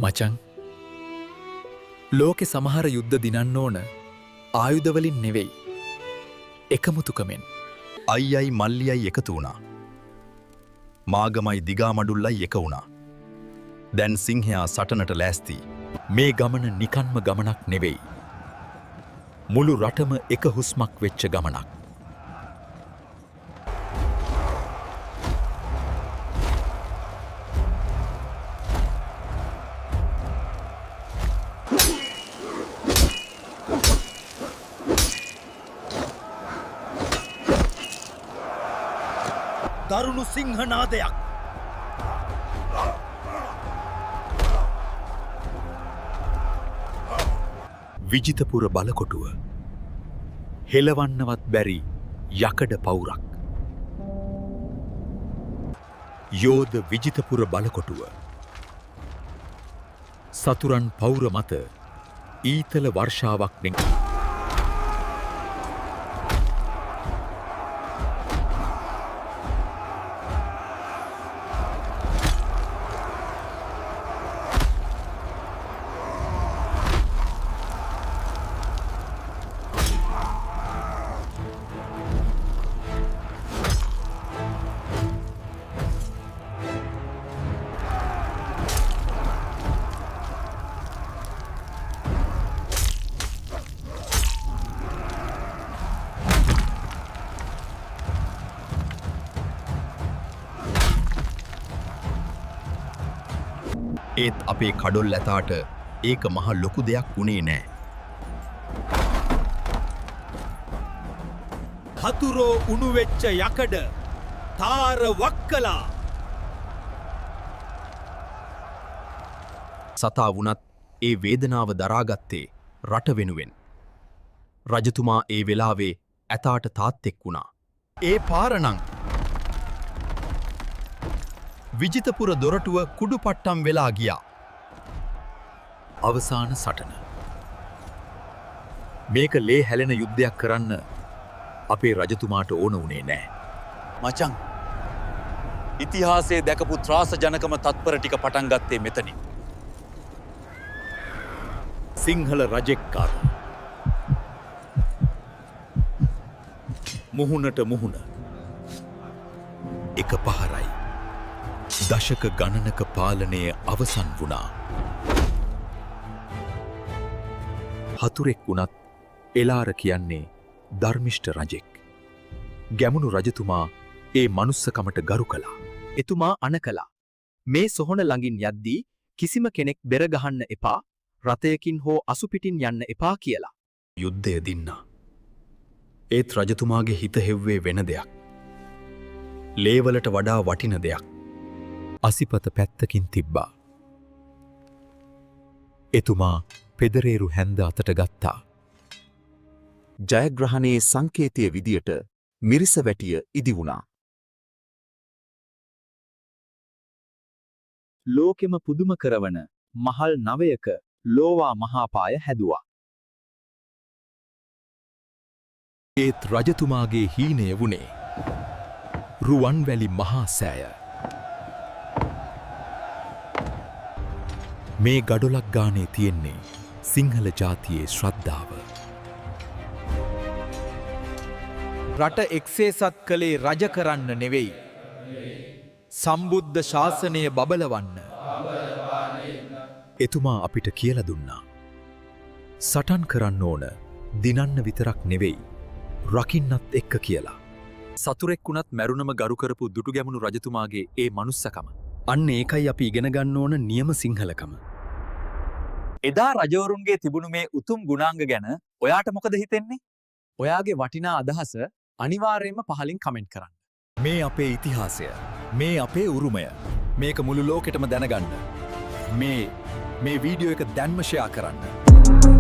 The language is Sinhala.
මචං ලෝකෙ සමහර යුද්ධ දිනන්න ඕන ආයුධවලින් නෙවෙයි එකමුතුකමෙන්. අයියයි මල්ලියයි එකතු වුණා. මාගමයි දිගාමඩුල්ලයි එක වුණා. දැන් සිංහයා සටනට ලෑස්ති. මේ ගමන නිකන්ම ගමනක් නෙවෙයි. මුළු රටම එක හුස්මක් වෙච්ච ගමනක්. දරුණු සිංහනාදයක්. විජිතපුර බලකොටුව හෙලවන්නවත් බැරි යකඩ පවුරක්. යෝධ විජිතපුර බලකොටුව සතුරන් පවුර මත ඊතල වර්ෂාවක් නෙඟි. ඒත් අපේ කඩොල් ඇතාට ඒක මහ ලොකු දෙයක් වුණේ නෑ. හතුරෝ උණුවෙච්ච යකඩ තාර වක්කලා. සතා වුණත් ඒ වේදනාව දරාගත්තේ රට වෙනුවෙන්. රජතුමා ඒ වෙලාවේ ඇතාට තාත්තෙක් වුණා. ඒ පාරනං විජිතපුර දොරටුව කුඩු පට්ටම් වෙලා ගියා. අවසාන සටන. මේක ලේ හැලෙන යුද්ධයක් කරන්න අපේ රජතුමාට ඕන වුණේ නෑ. මචං ඉතිහාසයේ දැකපු ත්‍රාස ජනකම තත්පර ටික පටන් ගත්තේ මෙතනින්. සිංහල රජෙක්කාර මුහුණට මුහුණ එක පහරයි. දශක ගණනක පාලනය අවසන් වුණා. හතුරෙක් වුණත් එලාර කියන්නේ ධර්මිෂ්ඨ රජෙක්. ගැමුණු රජතුමා ඒ මනුස්සකමට ගරු කළා. එතුමා අණ කළා. මේ සොහොන ළඟින් යද්දී කිසිම කෙනෙක් බෙර ගහන්න එපා, රථයකින් හෝ අසුපිටින් යන්න එපා කියලා. යුද්ධය දින්නා. ඒත් රජතුමාගේ හිත හෙව්වේ වෙන දෙයක්. ලේවලට වඩා වටින දෙයක්. අසිපත පැත්තකින් තිබ්බා. එතුමා පෙදරේරු හැන්ද අතට ගත්තා. ජයග්‍රහණයේ සංකේතය විදියට මිරිස වැටිය ඉදි වුණා. ලෝකෙම පුදුම කරවන මහල් නවයක ලෝවා මහාපාය හැදුවා. ඒත් රජතුමාගේ හීනය වුණේ රුවන්වැලි මහා සෑය. මේ ගඩොලක් ගානේ තියෙන්නේ සිංහල ජාතියේ ශ්‍රද්ධාව. රට එක්සේසත් කළේ රජ කරන්න නෙවෙයි, සම්බුද්ධ ශාසනය බබලවන්න. එතුමා අපිට කියල දුන්නා. සටන් කරන්න ඕන දිනන්න විතරක් නෙවෙයි, රකින්නත් එක්ක කියලා. සතුරෙක් වුණත් මැරුණම ගරුකරපු දුටු ගැමුණු රජතුමාගේ ඒ මනුස්සකම. අන්න ඒකයි අපි ඉගෙන ගන්න ඕන නියම සිංහලකම. එදා රජවරුන්ගේ තිබුණු මේ උතුම් ගුණාංග ගැන ඔයාට මොකද හිතෙන්නේ? ඔයාගේ වටිනා අදහස අනිවාර්යයෙන්ම පහලින් කමෙන්ට් කරන්න. මේ අපේ ඉතිහාසය, මේ අපේ උරුමය, මේක මුළු ලෝකෙටම දැනගන්න. මේ වීඩියෝ එක දැන්ම ෂෙයා කරන්න.